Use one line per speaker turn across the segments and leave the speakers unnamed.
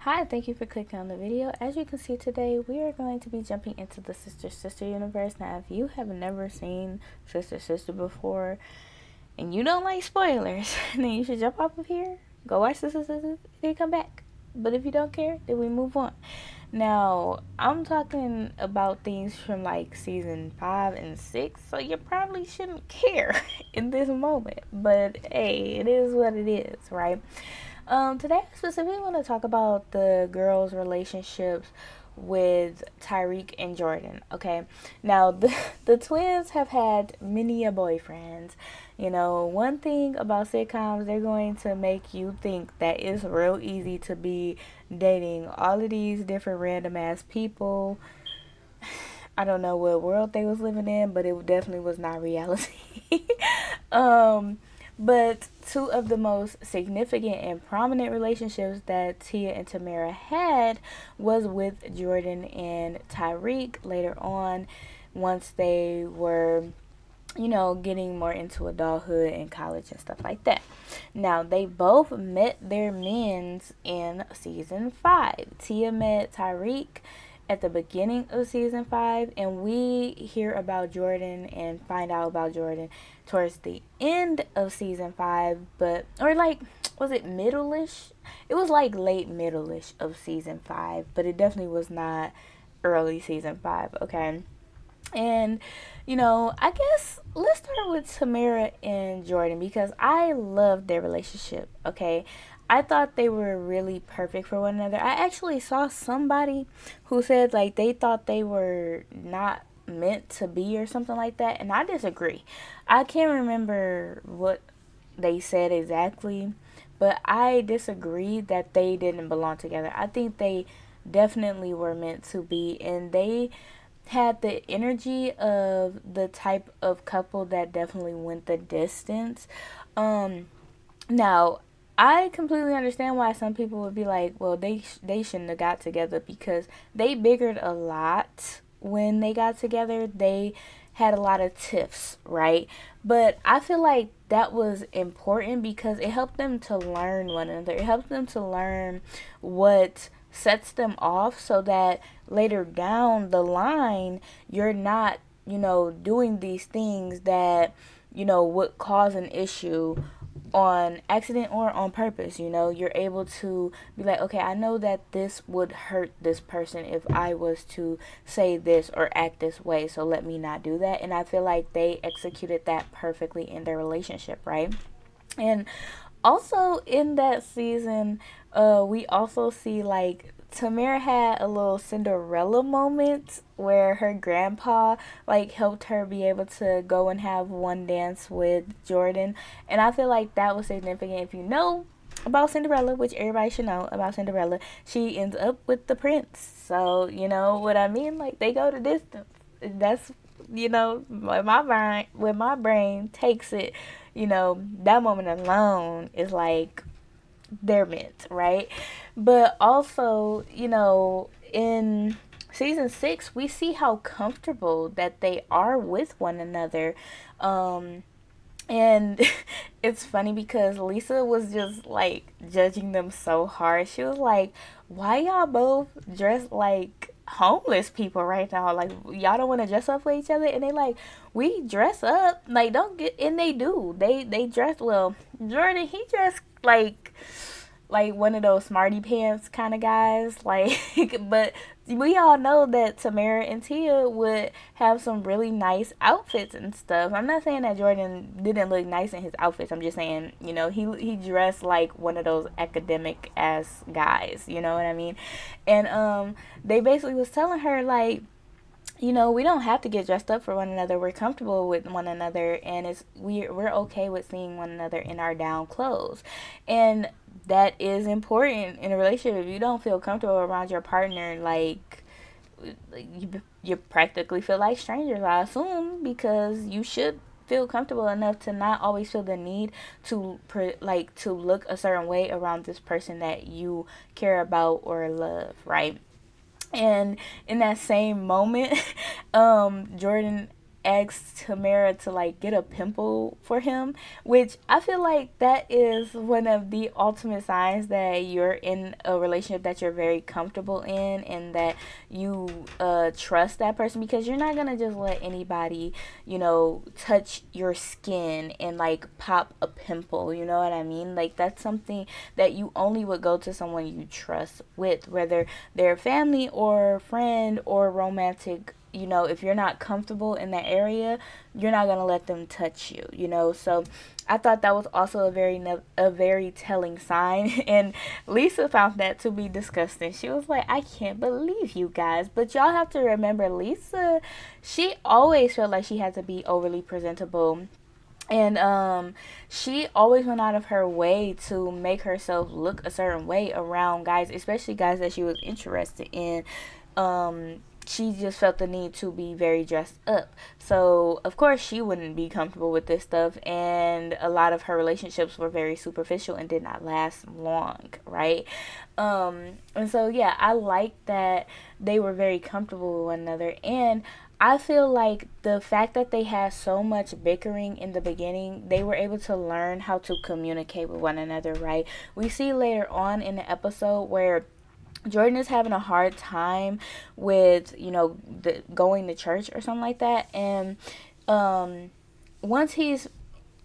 Hi, thank you for clicking on the video. As you can see today, we are going to be jumping into the Sister Sister universe. Now, if you have never seen Sister Sister before and you don't like spoilers, then you should jump off of here, go watch Sister Sister, then come back. But if you don't care, then we move on. Now, I'm talking about things from like season 5 and 6, so you probably shouldn't care in this moment. But hey, it is what it is, right? Today I specifically want to talk about the girls' relationships with Tyreek and Jordan. Okay, now the twins have had many a boyfriends. You know, one thing about sitcoms, they're going to make you think that it's real easy to be dating all of these different random ass people. I don't know what world they was living in, but it definitely was not reality. um, but two of the most significant and prominent relationships that Tia and Tamera had was with Jordan and Tyreek later on, once they were, getting more into adulthood and college and stuff like that. Now, they both met their mens in season 5. Tia met Tyreek at the beginning of season 5, and we hear about Jordan and find out about Jordan towards the end of season 5, but, or like, was it middle-ish? It was like late middle-ish of season 5, but it definitely was not early season 5, okay? And, I guess let's start with Tamera and Jordan because I love their relationship, okay? I thought they were really perfect for one another. I actually saw somebody who said like they thought they were not meant to be or something like that, and I disagree. I can't remember what they said exactly, but I disagree that they didn't belong together. I think they definitely were meant to be, and they had the energy of the type of couple that definitely went the distance. Um, Now, I completely understand why some people would be like, well, they shouldn't have got together because they biggered a lot when they got together. They had a lot of tiffs, right? But I feel like that was important because it helped them to learn one another. It helped them to learn what sets them off so that later down the line you're not, doing these things that, would cause an issue on accident or on purpose. You're able to be like, okay, I know that this would hurt this person if I was to say this or act this way, so let me not do that. And I feel like they executed that perfectly in their relationship, right? And also in that season, we also see like Tamara had a little Cinderella moment where her grandpa like helped her be able to go and have one dance with Jordan, and I feel like that was significant. If you know about Cinderella, which everybody should know about Cinderella, she ends up with the prince. So you know what I mean? Like they go the distance. That's when my brain takes it, that moment alone is like they're meant, right? But also, in season 6, we see how comfortable that they are with one another. And it's funny because Lisa was just like judging them so hard. She was like, why y'all both dressed like homeless people right now? Like, y'all don't want to dress up for each other? And they like, we dress up. Like, don't get, and they do. They dress well. Jordan, he dressed like one of those smarty pants kind of guys. Like, but we all know that Tamara and Tia would have some really nice outfits and stuff. I'm not saying that Jordan didn't look nice in his outfits. I'm just saying, he dressed like one of those academic ass guys. You know what I mean? And they basically was telling her like, we don't have to get dressed up for one another. We're comfortable with one another, and we're okay with seeing one another in our down clothes, and that is important in a relationship. If you don't feel comfortable around your partner, like you practically feel like strangers, I assume, because you should feel comfortable enough to not always feel the need to to look a certain way around this person that you care about or love, right? And in that same moment, Jordan asked Tamera to like get a pimple for him, which I feel like that is one of the ultimate signs that you're in a relationship that you're very comfortable in, and that you trust that person, because you're not gonna just let anybody, touch your skin and like pop a pimple. You know what I mean? Like, that's something that you only would go to someone you trust with, whether they're family or friend or romantic. If you're not comfortable in that area, you're not going to let them touch you. So I thought that was also a very telling sign. And Lisa found that to be disgusting. She was like, I can't believe you guys. But y'all have to remember, Lisa, she always felt like she had to be overly presentable. And she always went out of her way to make herself look a certain way around guys, especially guys that she was interested in. She just felt the need to be very dressed up. So, of course, she wouldn't be comfortable with this stuff. And a lot of her relationships were very superficial and did not last long, right? And so, yeah, I like that they were very comfortable with one another. And I feel like the fact that they had so much bickering in the beginning, they were able to learn how to communicate with one another, right? We see later on in the episode where Jordan is having a hard time with, going to church or something like that. And once he's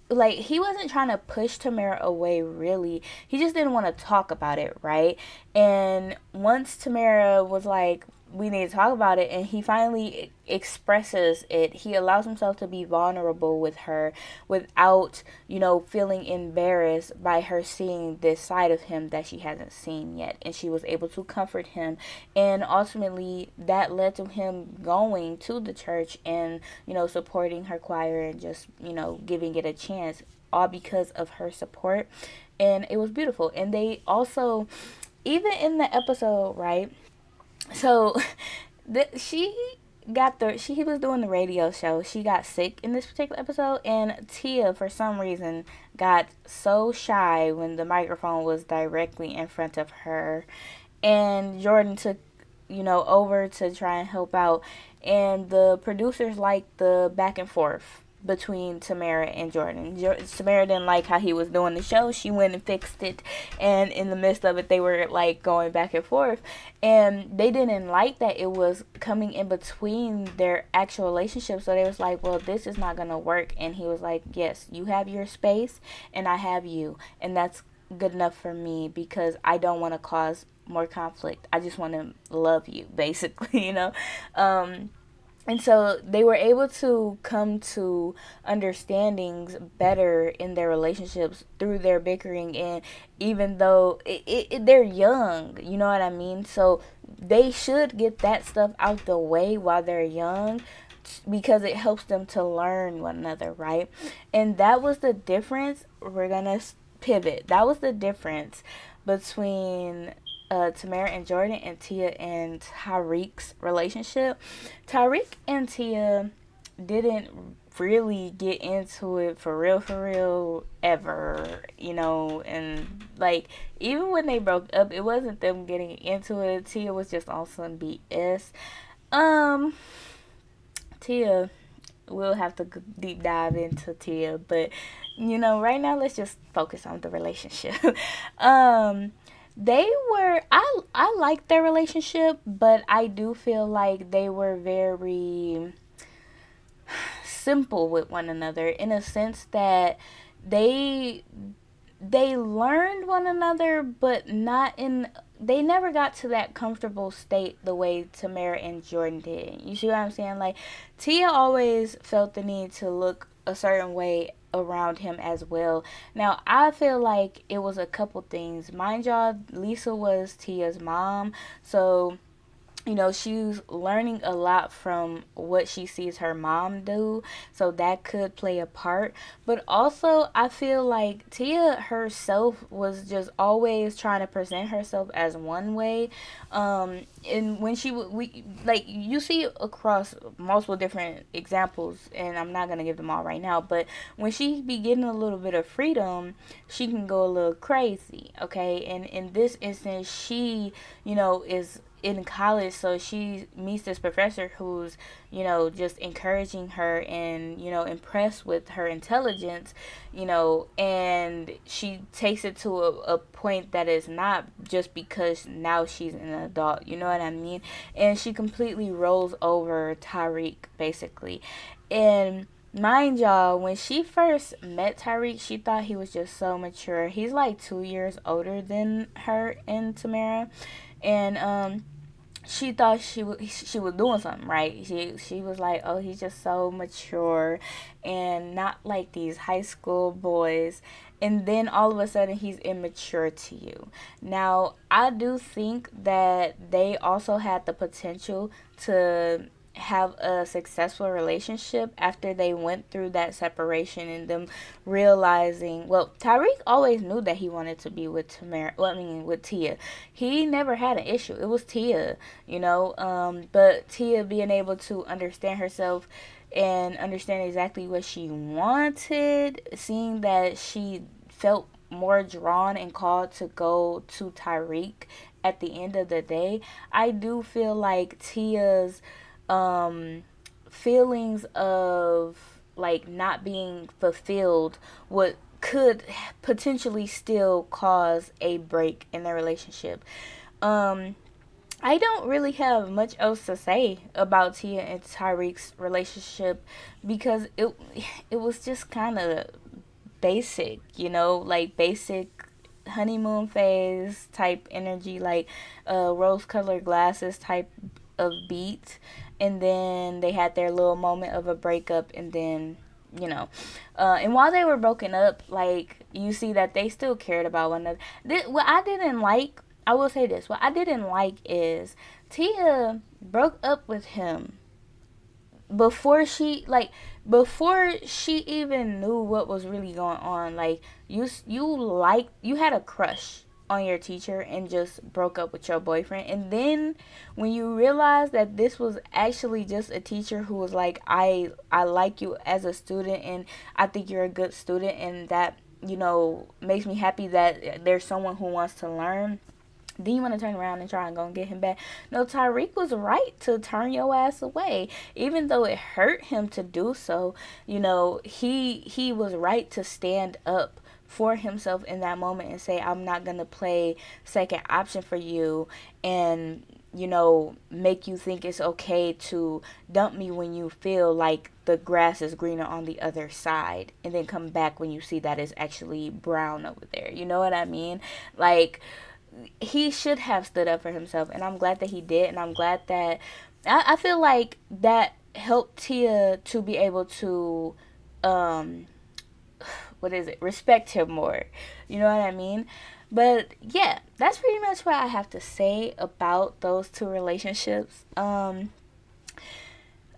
like, he wasn't trying to push Tamera away, really. He just didn't want to talk about it, right? And once Tamera was like, we need to talk about it, and he finally expresses it, he allows himself to be vulnerable with her without, feeling embarrassed by her seeing this side of him that she hasn't seen yet. And she was able to comfort him, and ultimately that led to him going to the church and, supporting her choir and just, giving it a chance, all because of her support. And it was beautiful. And they also, even in the episode, right, so she was doing the radio show. She got sick in this particular episode, and Tia, for some reason, got so shy when the microphone was directly in front of her. And Jordan took, over to try and help out. And the producers liked the back and forth between Tamera and Jordan. Tamera didn't like how he was doing the show. She went and fixed it, and in the midst of it, they were like going back and forth, and they didn't like that it was coming in between their actual relationship. So they was like, well, this is not gonna work. And he was like, yes, you have your space and I have you, and that's good enough for me, because I don't want to cause more conflict. I just want to love you, basically. And so they were able to come to understandings better in their relationships through their bickering. And even though they're young, you know what I mean? So they should get that stuff out the way while they're young, because it helps them to learn one another, right? And that was the difference. We're going to pivot. That was the difference between Tamera and Jordan and Tia and Tyreek's relationship. Tyreek and Tia didn't really get into it for real ever, and like, even when they broke up, it wasn't them getting into it. Tia was just on some BS. Tia, we'll have to deep dive into Tia, but right now let's just focus on the relationship. They were, I liked their relationship, but I do feel like they were very simple with one another, in a sense that they learned one another, but they never got to that comfortable state the way Tamera and Jordan did. You see what I'm saying? Like, Tia always felt the need to look a certain way around him as well. Now, I feel like it was a couple things. Mind y'all, Lisa was Tia's mom, so she's learning a lot from what she sees her mom do, so that could play a part. But also, I feel like Tia herself was just always trying to present herself as one way. And when you see across multiple different examples, and I'm not gonna give them all right now, but when she be getting a little bit of freedom, she can go a little crazy, okay? And in this instance, she, is in college, so she meets this professor who's, just encouraging her and, impressed with her intelligence, and she takes it to a point that is not just because now she's an adult, you know what I mean? And she completely rolls over Tyreek, basically. And mind y'all, when she first met Tyreek, she thought he was just so mature. He's like 2 years older than her and Tamera. And she thought she was doing something right. She was like, oh, he's just so mature and not like these high school boys. And then all of a sudden he's immature to you. Now, I do think that they also had the potential to have a successful relationship after they went through that separation and them realizing, well, Tyreek always knew that he wanted to be with Tamera, well, I mean with Tia. He never had an issue. It was Tia, but Tia being able to understand herself and understand exactly what she wanted, seeing that she felt more drawn and called to go to Tyreek at the end of the day, I do feel like Tia's feelings of like not being fulfilled would could potentially still cause a break in their relationship. I don't really have much else to say about Tia and Tyreek's relationship because it was just kind of basic, like basic honeymoon phase type energy, like rose colored glasses type of beat. And then they had their little moment of a breakup, and then and while they were broken up, like, you see that they still cared about one another. What I didn't like, I will say this, what I didn't like is Tia broke up with him before she even knew what was really going on. Like, you had a crush on your teacher and just broke up with your boyfriend, and then when you realize that this was actually just a teacher who was like, I like you as a student and I think you're a good student, and that makes me happy that there's someone who wants to learn, then you want to turn around and try and go and get him back. No, Tyreek was right to turn your ass away. Even though it hurt him to do so, he was right to stand up for himself in that moment and say, I'm not going to play second option for you and, make you think it's okay to dump me when you feel like the grass is greener on the other side, and then come back when you see that it's actually brown over there. You know what I mean? Like, he should have stood up for himself, and I'm glad that he did, and I'm glad that I feel like that helped Tia to be able to respect him more. You know what I mean? But yeah, that's pretty much what I have to say about those two relationships. What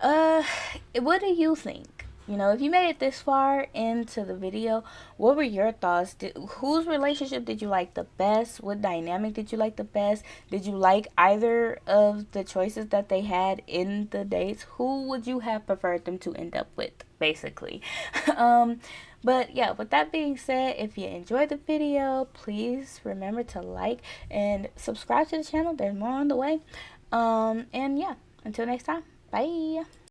do you think? If you made it this far into the video, what were your thoughts? Whose relationship did you like the best? What dynamic did you like the best? Did you like either of the choices that they had in the dates? Who would you have preferred them to end up with, basically? But yeah, with that being said, if you enjoyed the video, please remember to like and subscribe to the channel. There's more on the way. And yeah, until next time, bye.